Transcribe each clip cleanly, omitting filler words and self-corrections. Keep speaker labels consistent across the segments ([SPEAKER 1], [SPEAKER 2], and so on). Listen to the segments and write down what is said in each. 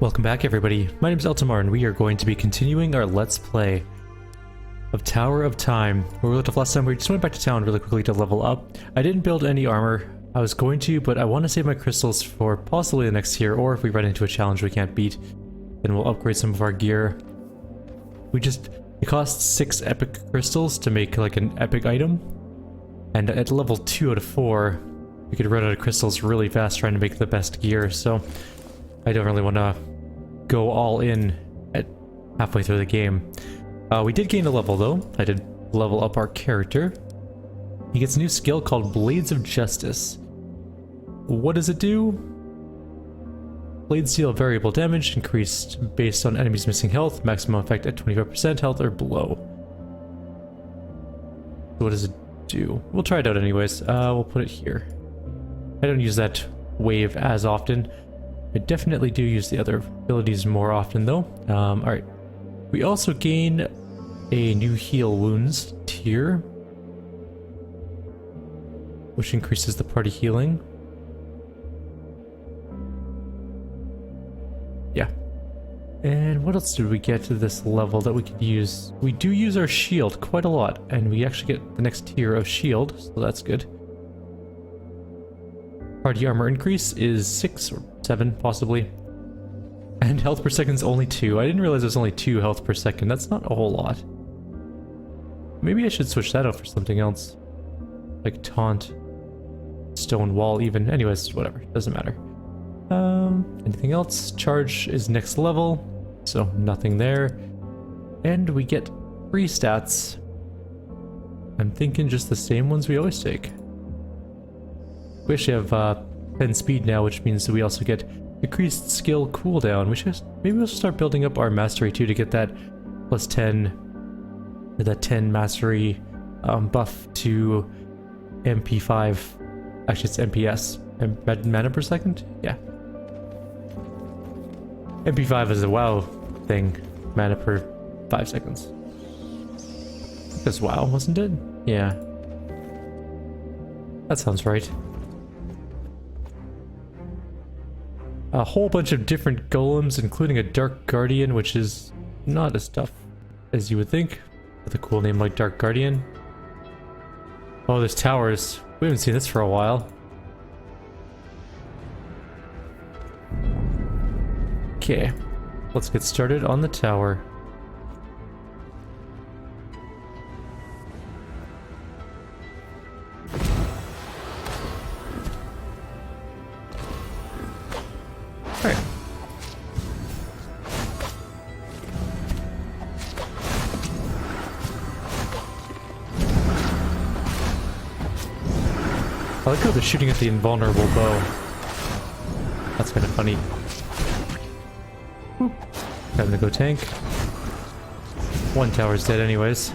[SPEAKER 1] Welcome back everybody, my name is Eltimar and we are going to be continuing our Let's Play of Tower of Time. Where we left off last time, we just went back to town really quickly to level up. I didn't build any armor. I was going to, but I want to save my crystals for possibly the next tier, or if we run into a challenge we can't beat, then we'll upgrade some of our gear. It costs 6 epic crystals to make like an epic item, and at level 2 out of 4, we could run out of crystals really fast trying to make the best gear, so I don't really want to go all in at halfway through the game. We did gain a level though. I did level up our character. He gets a new skill called Blades of Justice. What does it do? Blades deal variable damage, increased based on enemies' missing health, maximum effect at 25% health or below. What does it do? We'll try it out anyways. We'll put it here. I don't use that wave as often. I definitely do use the other abilities more often though. Alright. We also gain a new heal wounds tier, which increases the party healing. Yeah. And what else did we get to this level that we could use? We do use our shield quite a lot, and we actually get the next tier of shield, so that's good. Party armor increase is 6 or 7 possibly. And health per second is only 2. I didn't realize there's only 2 health per second. That's not a whole lot. Maybe I should switch that out for something else. Like taunt. Stone wall even. Anyways, whatever. Doesn't matter. Anything else? Charge is next level. So nothing there. And we get free stats. I'm thinking just the same ones we always take. We actually have 10 speed now, which means that we also get decreased skill cooldown. Maybe we'll start building up our mastery too to get that plus 10, or that 10 mastery buff to MP5. Actually, it's MPS. Mana per second? Yeah. MP5 is a WoW thing. Mana per 5 seconds. That's WoW, wasn't it? Yeah. That sounds right. A whole bunch of different golems, including a Dark Guardian, which is not as tough as you would think, with a cool name like Dark Guardian. Oh, there's towers. We haven't seen this for a while. Okay, let's get started on the tower. Alright. I like how they're shooting at the invulnerable bow. That's kind of funny. Whoop. Time to go tank. One tower's dead anyways.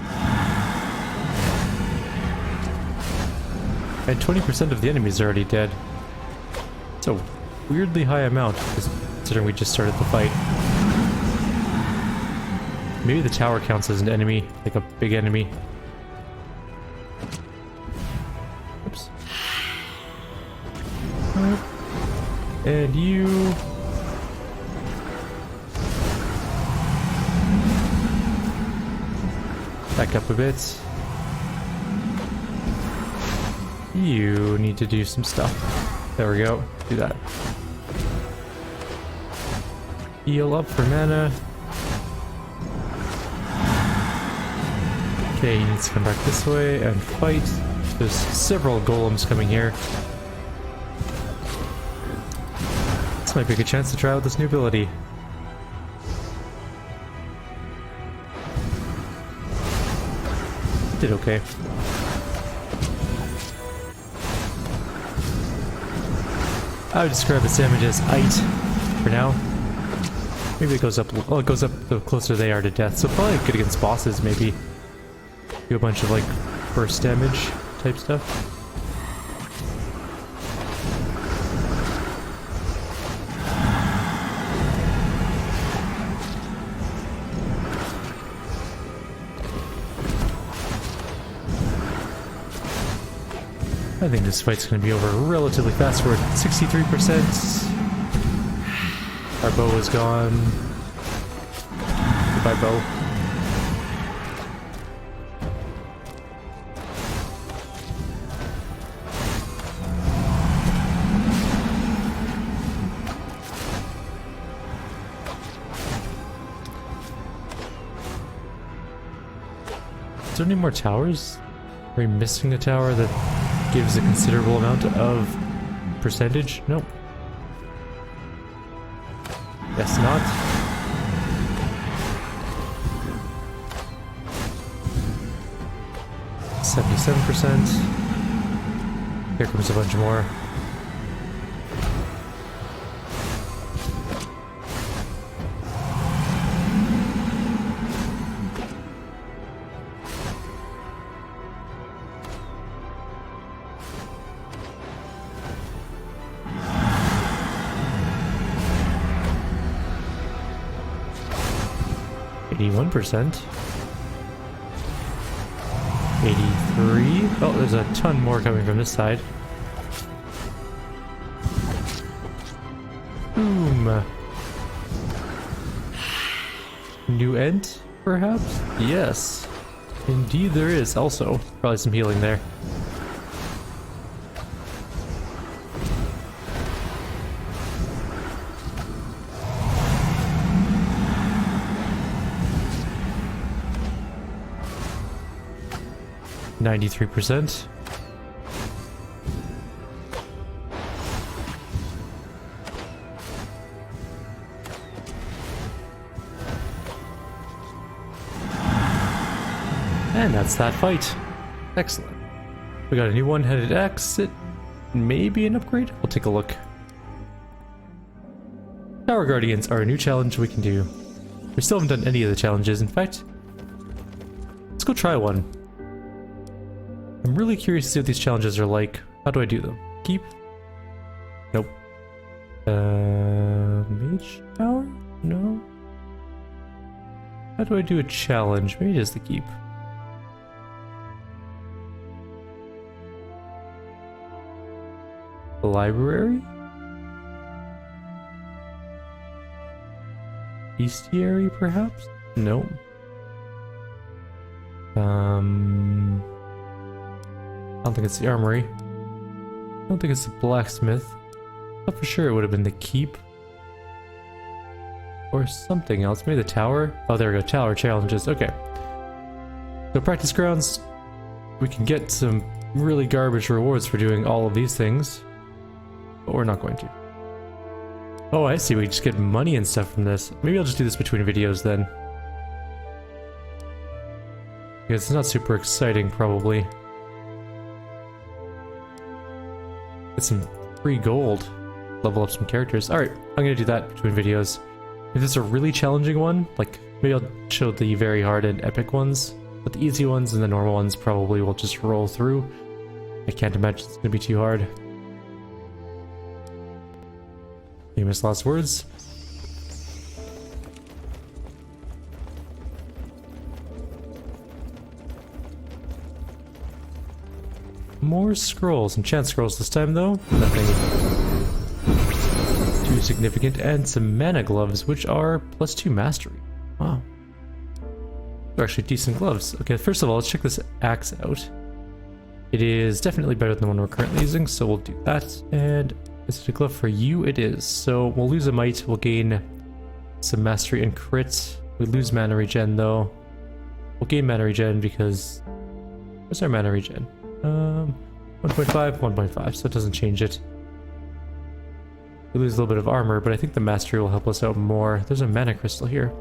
[SPEAKER 1] And 20% of the enemies are already dead. So weirdly high amount, considering we just started the fight. Maybe the tower counts as an enemy, like a big enemy. Oops. And you... back up a bit. You need to do some stuff. There we go. Do that. Heal up for mana. Okay, he needs to come back this way and fight. There's several golems coming here. This might be a good chance to try out this new ability. Did okay. I would describe its damage as "ite" for now. Maybe it goes up. Well, it goes up the closer they are to death. So probably good against bosses. Maybe do a bunch of like burst damage type stuff. I think this fight's going to be over relatively fast. We're at 63%. Our bow is gone. Goodbye, bow. Is there any more towers? Are we missing a tower that gives a considerable amount of percentage? Nope. Guess not. %. Here comes a bunch more. %. 83. Oh, there's a ton more coming from this side. Boom. New end, perhaps? Yes. Indeed there is also. Probably some healing there. %. And that's that fight. Excellent. We got a new one-headed axe. It may be an upgrade. We'll take a look. Tower Guardians are a new challenge we can do. We still haven't done any of the challenges. In fact, let's go try one. I'm really curious to see what these challenges are like. How do I do them? Keep? Nope. Mage Tower? No. How do I do a challenge? Maybe it is the keep. The library? Bestiary, perhaps? No. I don't think it's the armory. I don't think it's the blacksmith. I thought for sure it would have been the keep. Or something else. Maybe the tower? Oh, there we go. Tower challenges. Okay. So practice grounds. We can get some really garbage rewards for doing all of these things. But we're not going to. Oh, I see. We just get money and stuff from this. Maybe I'll just do this between videos then. Because it's not super exciting, probably. Get some free gold. Level up some characters. Alright, I'm gonna do that between videos. If it's a really challenging one, like, maybe I'll show the very hard and epic ones. But the easy ones and the normal ones probably will just roll through. I can't imagine it's gonna be too hard. Famous last words. More scrolls. Enchant scrolls this time though. Nothing too significant. And some mana gloves, which are +2 mastery. Wow. They're actually decent gloves. Okay, first of all, let's check this axe out. It is definitely better than the one we're currently using, so we'll do that. And is it a glove for you? It is. So we'll lose a might, we'll gain some mastery and crit. We lose mana regen though. We'll gain mana regen because... what's our mana regen? 1.5, 1.5, so it doesn't change it. We lose a little bit of armor, but I think the mastery will help us out more. There's a mana crystal here.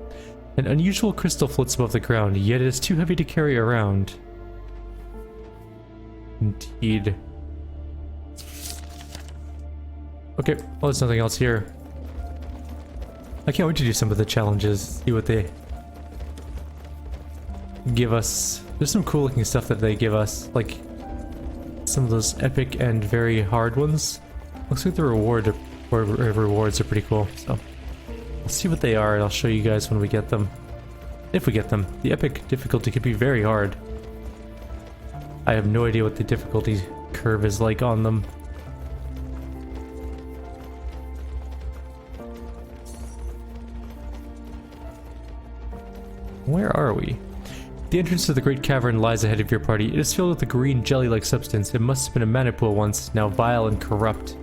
[SPEAKER 1] An unusual crystal floats above the ground, yet it is too heavy to carry around. Indeed. Okay, well there's nothing else here. I can't wait to do some of the challenges, see what they give us. There's some cool looking stuff that they give us, like some of those epic and very hard ones. Looks like the rewards are pretty cool, so I'll see what they are and I'll show you guys when we get them. If we get them. The epic difficulty could be very hard. I have no idea what the difficulty curve is like on them. Where are we? The entrance to the Great Cavern lies ahead of your party. It is filled with a green jelly-like substance. It must have been a mana pool once, now vile and corrupt.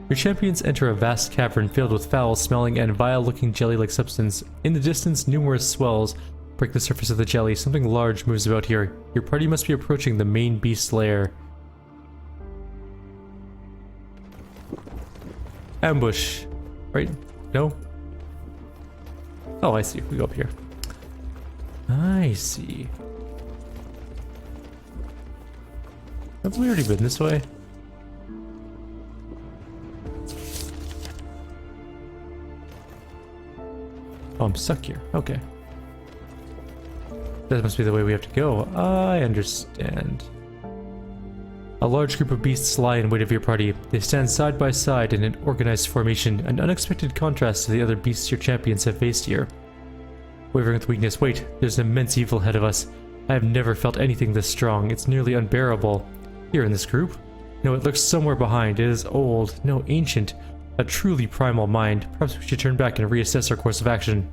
[SPEAKER 1] Your champions enter a vast cavern filled with foul-smelling and vile-looking jelly-like substance. In the distance, numerous swells break the surface of the jelly. Something large moves about here. Your party must be approaching the main beast lair. Ambush. Right? No? Oh, I see. We go up here. I see. Have we already been this way? Oh, I'm stuck here. Okay. That must be the way we have to go. I understand. A large group of beasts lie in wait of your party. They stand side by side in an organized formation, an unexpected contrast to the other beasts your champions have faced here. Wavering with weakness, wait, there's an immense evil ahead of us. I have never felt anything this strong. It's nearly unbearable. Here in this group? No, it lurks somewhere behind. It is old, no, ancient. A truly primal mind. Perhaps we should turn back and reassess our course of action.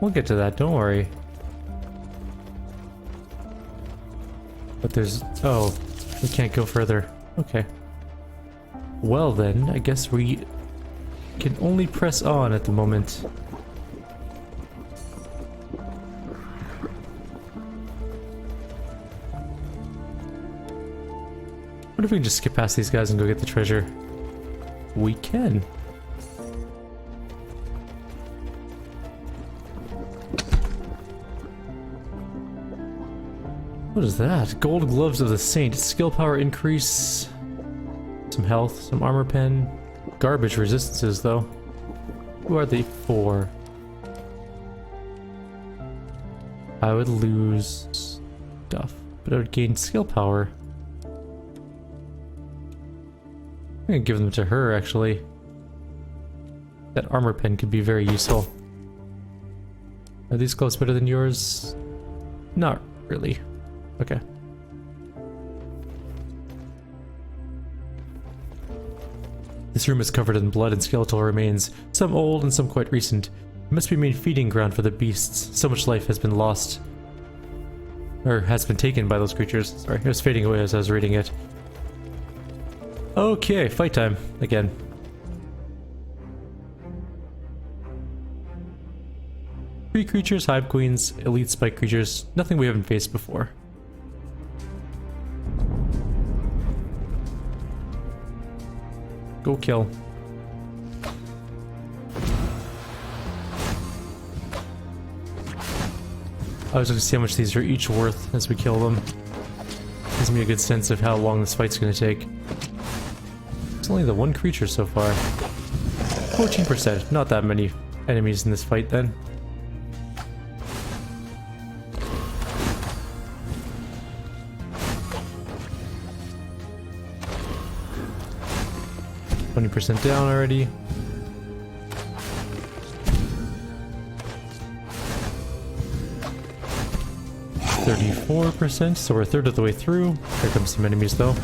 [SPEAKER 1] We'll get to that, don't worry. But there's... oh, we can't go further. Okay. Well then, I guess we can only press on at the moment. What if we can just skip past these guys and go get the treasure? We can. What is that? Gold gloves of the saint. Skill power increase. Some health, some armor pen. Garbage resistances though. Who are they for? I would lose stuff, but I would gain skill power. I'm gonna give them to her, actually. That armor pen could be very useful. Are these gloves better than yours? Not really. Okay. This room is covered in blood and skeletal remains, some old and some quite recent. It must be a main feeding ground for the beasts. So much life has been lost. Or has been taken by those creatures. Sorry, it was fading away as I was reading it. Okay, fight time again. Three creatures, Hive Queens, elite spike creatures, nothing we haven't faced before. Go kill. I was going to see how much these are each worth as we kill them. Gives me a good sense of how long this fight's going to take. It's only the one creature so far. 14%, not that many enemies in this fight then. %, down already. %, so we're a third of the way through. Here comes some enemies though.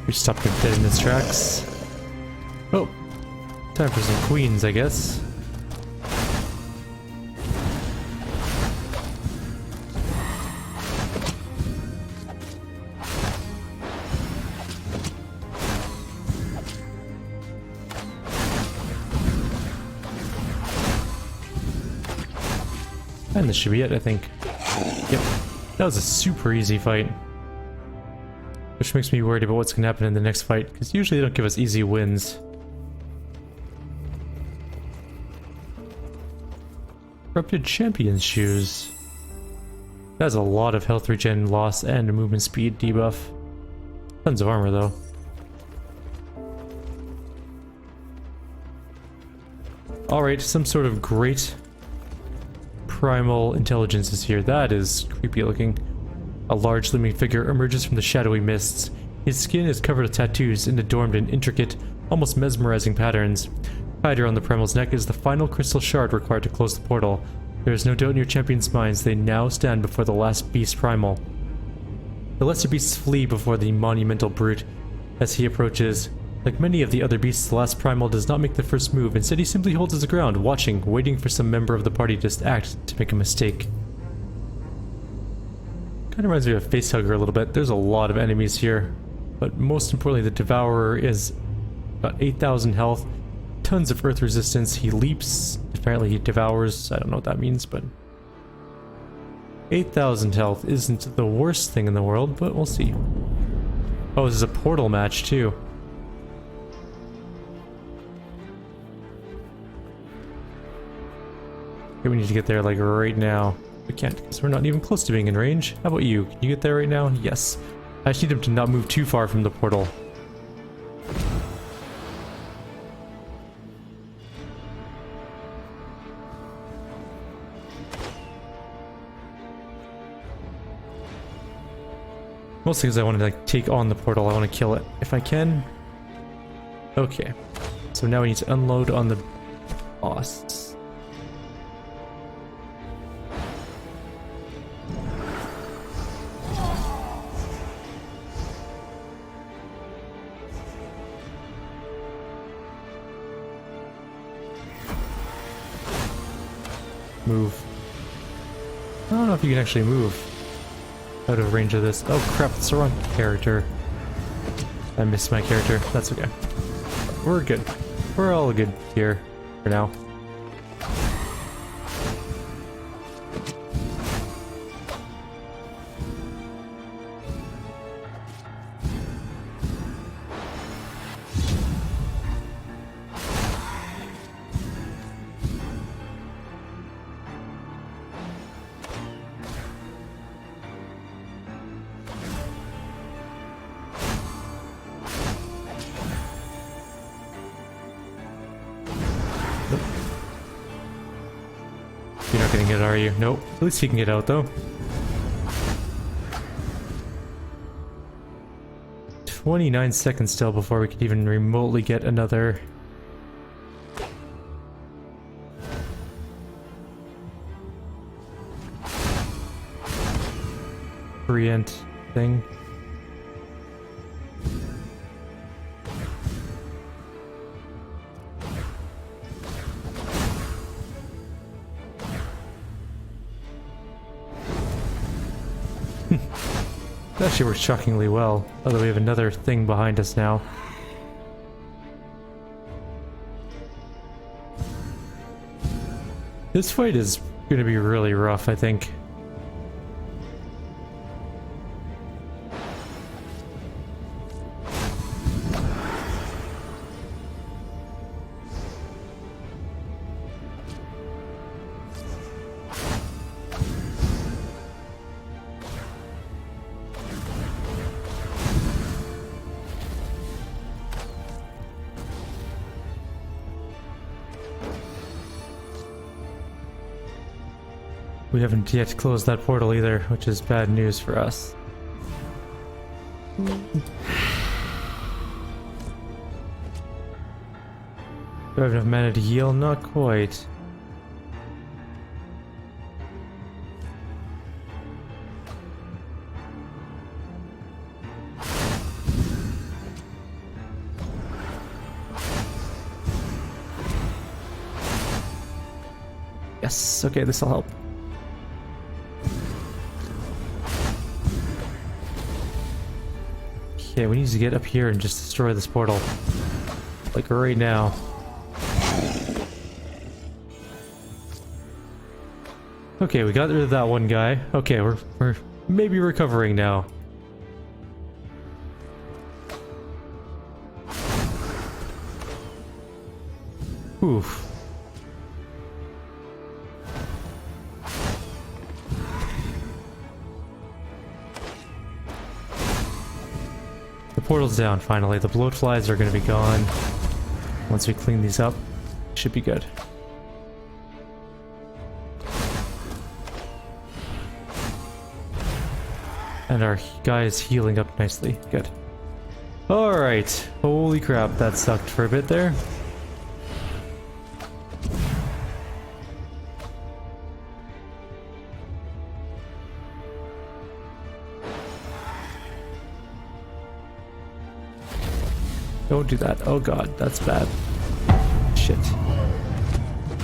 [SPEAKER 1] We stopped him dead in his tracks. Oh, time for some queens, I guess. And this should be it, I think. Yep. That was a super easy fight. Which makes me worried about what's going to happen in the next fight, because usually they don't give us easy wins. Corrupted Champion's Shoes. That's a lot of health regen loss and a movement speed debuff. Tons of armor though. Alright, some sort of great primal intelligence is here. That is creepy looking. A large looming figure emerges from the shadowy mists. His skin is covered with tattoos and adorned in intricate, almost mesmerizing patterns. Tied around the primal's neck is the final crystal shard required to close the portal. There is no doubt in your champions' minds they now stand before the last beast primal. The lesser beasts flee before the monumental brute as he approaches. Like many of the other beasts, the last primal does not make the first move. Instead, he simply holds his ground, watching, waiting for some member of the party to act to make a mistake. Kind of reminds me of a facehugger a little bit. There's a lot of enemies here, but most importantly, the Devourer is about 8,000 health, tons of earth resistance. He leaps. Apparently, he devours. I don't know what that means, but 8,000 health isn't the worst thing in the world, but we'll see. Oh, this is a portal match too. Okay, we need to get there like right now. We can't because we're not even close to being in range. How about you? Can you get there right now? Yes. I just need him to not move too far from the portal. Mostly because I want to like take on the portal. I want to kill it if I can. Okay. So now we need to unload on the boss. Move. I don't know if you can actually move out of range of this. Oh crap, it's the wrong character. I missed my character. That's okay. We're good. We're all good here for now. You're not getting it, are you? Nope. At least he can get out, though. 29 seconds still before we could even remotely get another... Preempt thing. That actually works shockingly well, although we have another thing behind us now. This fight is going to be really rough, I think. We haven't yet closed that portal either, which is bad news for us. Do I have enough mana to heal? Not quite. Yes, okay, this'll help. Okay, we need to get up here and just destroy this portal. Like right now. Okay, we got rid of that one guy. Okay, we're maybe recovering now. Oof. portal's down finally. The bloat flies are going to be gone. Once we clean these up, should be good. And our guy is healing up nicely. Good. Alright. Holy crap, that sucked for a bit there. Don't do that. Oh god, that's bad. Shit.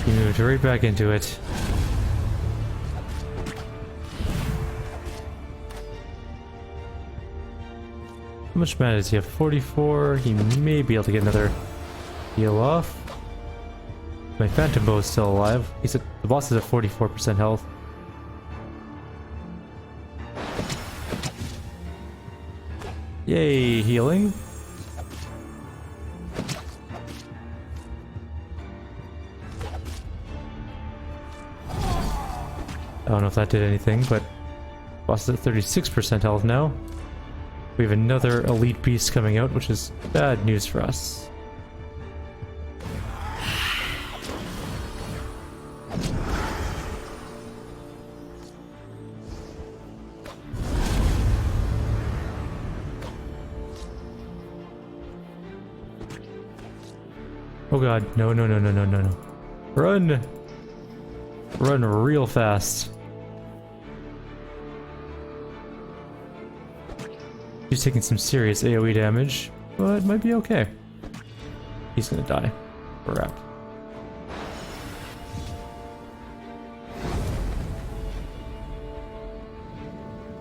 [SPEAKER 1] We moved right back into it. How much mana does he have? 44. He may be able to get another heal off. My Phantom Bow is still alive. He's at, the boss is at 44% health. Yay, healing. I don't know if that did anything, but boss is at 36% health now. We have another elite beast coming out, which is bad news for us. Oh god, no, no, no, no, no, no, no. Run! Run real fast. He's taking some serious AoE damage, but might be okay. He's gonna die. Crap.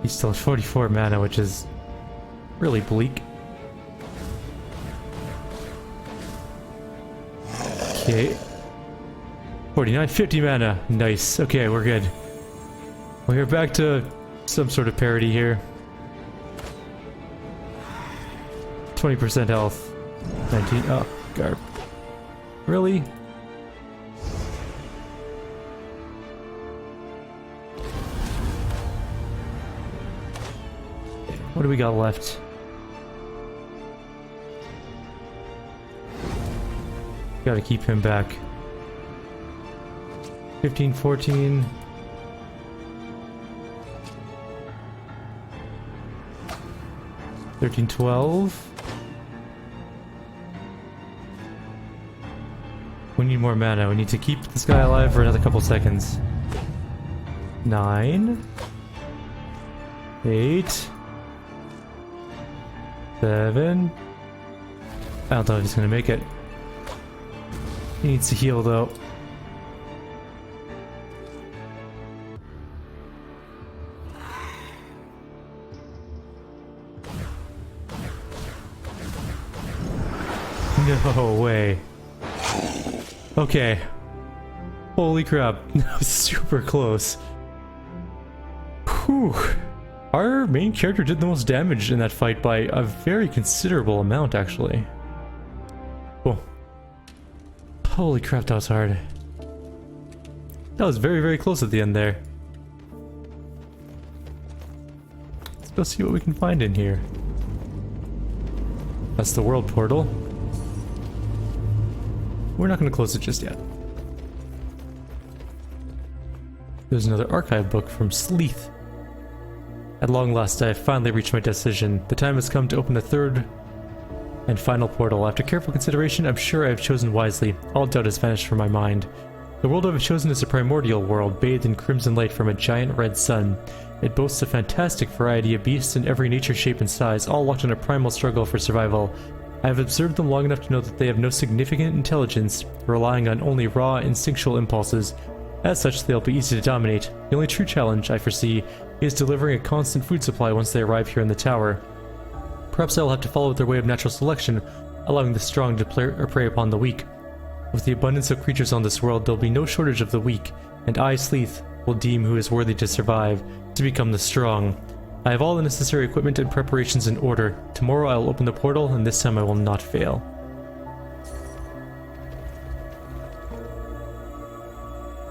[SPEAKER 1] He's still at 44 mana, which is really bleak. Okay. 49, 50 mana. Nice. Okay, we're good. We're back to some sort of parity here. 20% health. 19. Oh, garb. Really? What do we got left? Gotta keep him back. 15, 14. $13, $12. We need more mana. We need to keep this guy alive for another couple seconds. 9. 8. 7. I don't know if he's gonna make it. He needs to heal though. No way. Okay. Holy crap. That was super close. Whew. Our main character did the most damage in that fight by a very considerable amount, actually. Cool. Holy crap, that was hard. That was very, very close at the end there. Let's go see what we can find in here. That's the world portal. We're not going to close it just yet. There's another archive book from Sleeth. At long last, I have finally reached my decision. The time has come to open the third and final portal. After careful consideration, I'm sure I have chosen wisely. All doubt has vanished from my mind. The world I have chosen is a primordial world, bathed in crimson light from a giant red sun. It boasts a fantastic variety of beasts in every nature, shape, and size, all locked in a primal struggle for survival. I have observed them long enough to know that they have no significant intelligence, relying on only raw, instinctual impulses. As such, they'll be easy to dominate. The only true challenge, I foresee, is delivering a constant food supply once they arrive here in the tower. Perhaps I'll have to follow their way of natural selection, allowing the strong to prey upon the weak. With the abundance of creatures on this world, there'll be no shortage of the weak, and I, Sleeth, will deem who is worthy to survive, to become the strong. I have all the necessary equipment and preparations in order. Tomorrow I will open the portal, and this time I will not fail.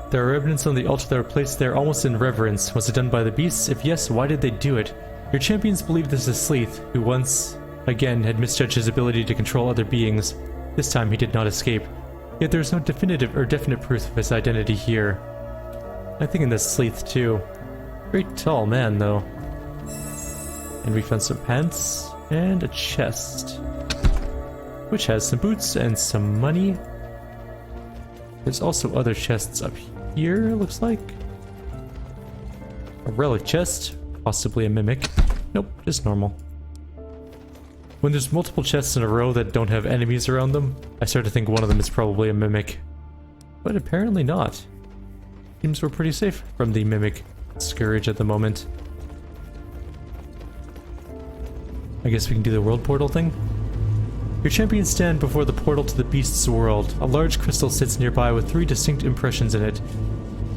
[SPEAKER 1] There are remnants on the altar that were placed there almost in reverence. Was it done by the beasts? If yes, why did they do it? Your champions believe this is Sleeth, who once again had misjudged his ability to control other beings. This time he did not escape. Yet there is no definitive or definite proof of his identity here. I think in this Sleeth too. Very tall man though. And we found some pants and a chest, which has some boots and some money. There's also other chests up here, it looks like. A relic chest, possibly a mimic. Nope, just normal. When there's multiple chests in a row that don't have enemies around them, I start to think one of them is probably a mimic. But apparently not. Seems we're pretty safe from the mimic scourge at the moment. I guess we can do the world portal thing. Your champions stand before the portal to the beast's world. A large crystal sits nearby with 3 distinct impressions in it,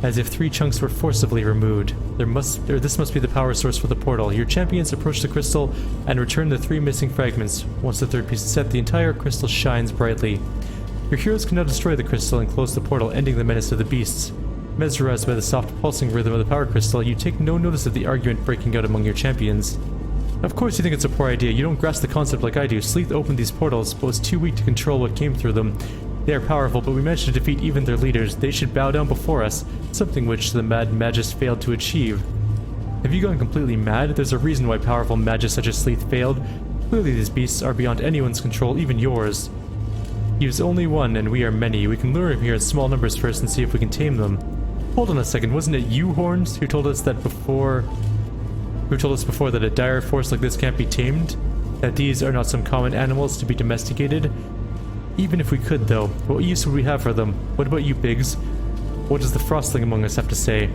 [SPEAKER 1] as if 3 chunks were forcibly removed. This must be the power source for the portal. Your champions approach the crystal and return the 3 missing fragments. Once the 3rd piece is set, the entire crystal shines brightly. Your heroes can now destroy the crystal and close the portal, ending the menace of the beasts. Mesmerized by the soft pulsing rhythm of the power crystal, you take no notice of the argument breaking out among your champions. Of course you think it's a poor idea. You don't grasp the concept like I do. Sleeth opened these portals, but was too weak to control what came through them. They are powerful, but we managed to defeat even their leaders. They should bow down before us, something which the mad magus failed to achieve. Have you gone completely mad? There's a reason why powerful magus such as Sleeth failed. Clearly these beasts are beyond anyone's control, even yours. He is only one, and we are many. We can lure him here in small numbers first and see if we can tame them. Hold on a second, wasn't it you, Horns, who told us before that a dire force like this can't be tamed? That these are not some common animals to be domesticated? Even if we could, though, what use would we have for them? What about you, Biggs? What does the frostling among us have to say?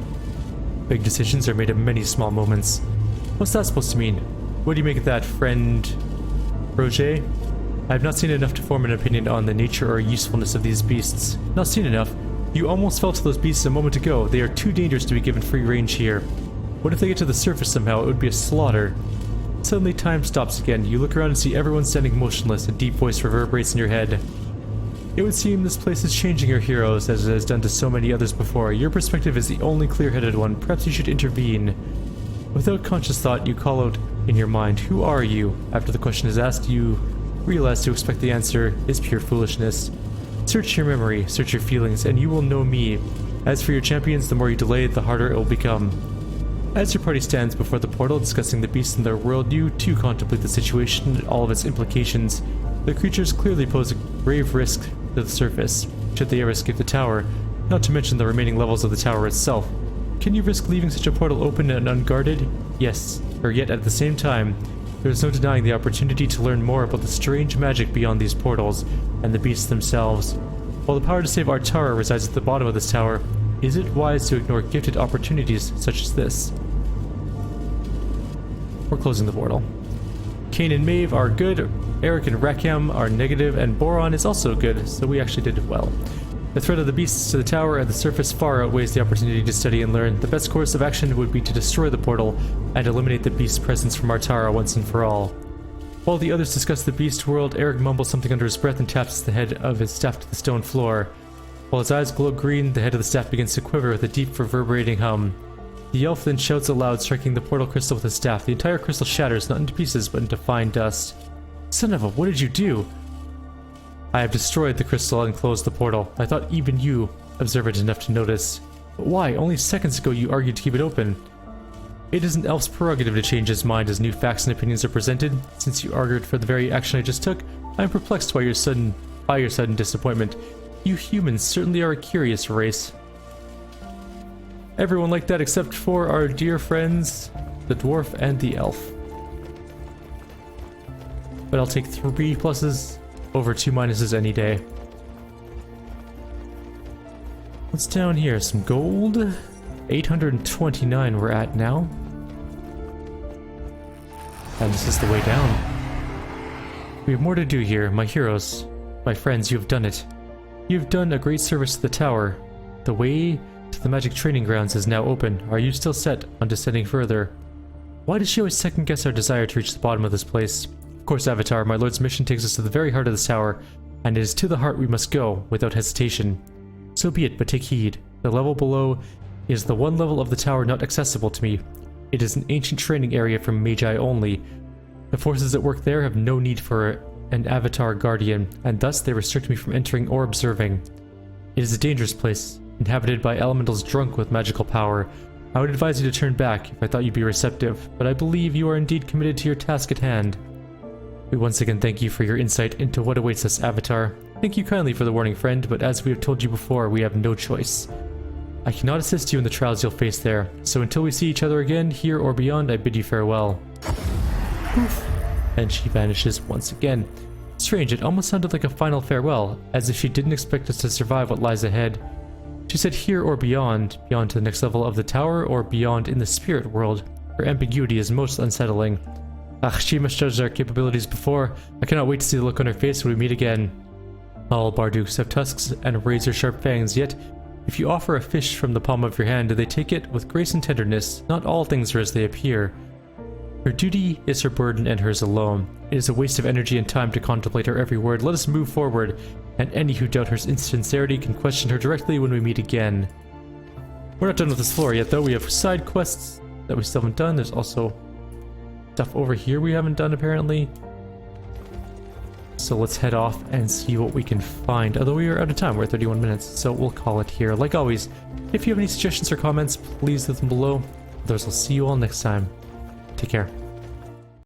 [SPEAKER 1] Big decisions are made of many small moments. What's that supposed to mean? What do you make of that, friend Roger? I have not seen enough to form an opinion on the nature or usefulness of these beasts. Not seen enough? You almost fell to those beasts a moment ago. They are too dangerous to be given free range here. What if they get to the surface somehow? It would be a slaughter. Suddenly time stops again. You look around and see everyone standing motionless. A deep voice reverberates in your head. It would seem this place is changing your heroes, as it has done to so many others before. Your perspective is the only clear-headed one. Perhaps you should intervene. Without conscious thought, you call out in your mind, "Who are you?" After the question is asked, you realize to expect the answer is pure foolishness. Search your memory, search your feelings, and you will know me. As for your champions, the more you delay, the harder it will become. As your party stands before the portal discussing the beasts in their world, you too contemplate the situation and all of its implications. The creatures clearly pose a grave risk to the surface, should they ever escape the tower, not to mention the remaining levels of the tower itself. Can you risk leaving such a portal open and unguarded? Yes, or yet at the same time, there is no denying the opportunity to learn more about the strange magic beyond these portals, and the beasts themselves. While the power to save Artara resides at the bottom of this tower, is it wise to ignore gifted opportunities such as this? We're closing the portal. Kane and Maeve are good, Eric and Rakiam are negative, and Boron is also good, so we actually did well. The threat of the beasts to the tower and the surface far outweighs the opportunity to study and learn. The best course of action would be to destroy the portal and eliminate the beast's presence from Artara once and for all. While the others discuss the beast world, Eric mumbles something under his breath and taps the head of his staff to the stone floor. While his eyes glow green, the head of the staff begins to quiver with a deep reverberating hum. The elf then shouts aloud, striking the portal crystal with his staff. The entire crystal shatters, not into pieces, but into fine dust. Son of a, what did you do? I have destroyed the crystal and closed the portal. I thought even you observant enough to notice. But why? Only seconds ago you argued to keep it open. It is an elf's prerogative to change his mind as new facts and opinions are presented. Since you argued for the very action I just took, I am perplexed by your sudden disappointment. You humans certainly are a curious race. Everyone like that except for our dear friends, the dwarf and the elf. But I'll take 3 pluses over 2 minuses any day. What's down here? Some gold? 829 we're at now. And this is the way down. We have more to do here, my heroes. My friends, you have done it. You have done a great service to the tower. The way to the magic training grounds is now open. Are you still set on descending further? Why does she always second guess our desire to reach the bottom of this place? Of course, Avatar, my lord's mission takes us to the very heart of this tower, and it is to the heart we must go, without hesitation. So be it, but take heed. The level below is the one level of the tower not accessible to me. It is an ancient training area for magi only. The forces at work there have no need for an avatar guardian, and thus they restrict me from entering or observing. It is a dangerous place, inhabited by elementals drunk with magical power. I would advise you to turn back if I thought you'd be receptive, but I believe you are indeed committed to your task at hand. We once again thank you for your insight into what awaits us, Avatar. Thank you kindly for the warning, friend, but as we have told you before, we have no choice. I cannot assist you in the trials you'll face there, so until we see each other again, here or beyond, I bid you farewell. Poof. And she vanishes once again. Strange, it almost sounded like a final farewell, as if she didn't expect us to survive what lies ahead. She said here or beyond to the next level of the tower, or beyond in the spirit world. Her ambiguity is most unsettling. She must judge our capabilities before. I cannot wait to see the look on her face when we meet again. All Bardukes have tusks and razor-sharp fangs, yet if you offer a fish from the palm of your hand, they take it with grace and tenderness. Not all things are as they appear. Her duty is her burden and hers alone. It is a waste of energy and time to contemplate her every word. Let us move forward, and any who doubt her sincerity can question her directly when we meet again. We're not done with this floor yet, though. We have side quests that we still haven't done. There's also stuff over here we haven't done, apparently. So let's head off and see what we can find. Although we are out of time, we're at 31 minutes, so we'll call it here. Like always, if you have any suggestions or comments, please leave them below. Others, I'll see you all next time. Take care.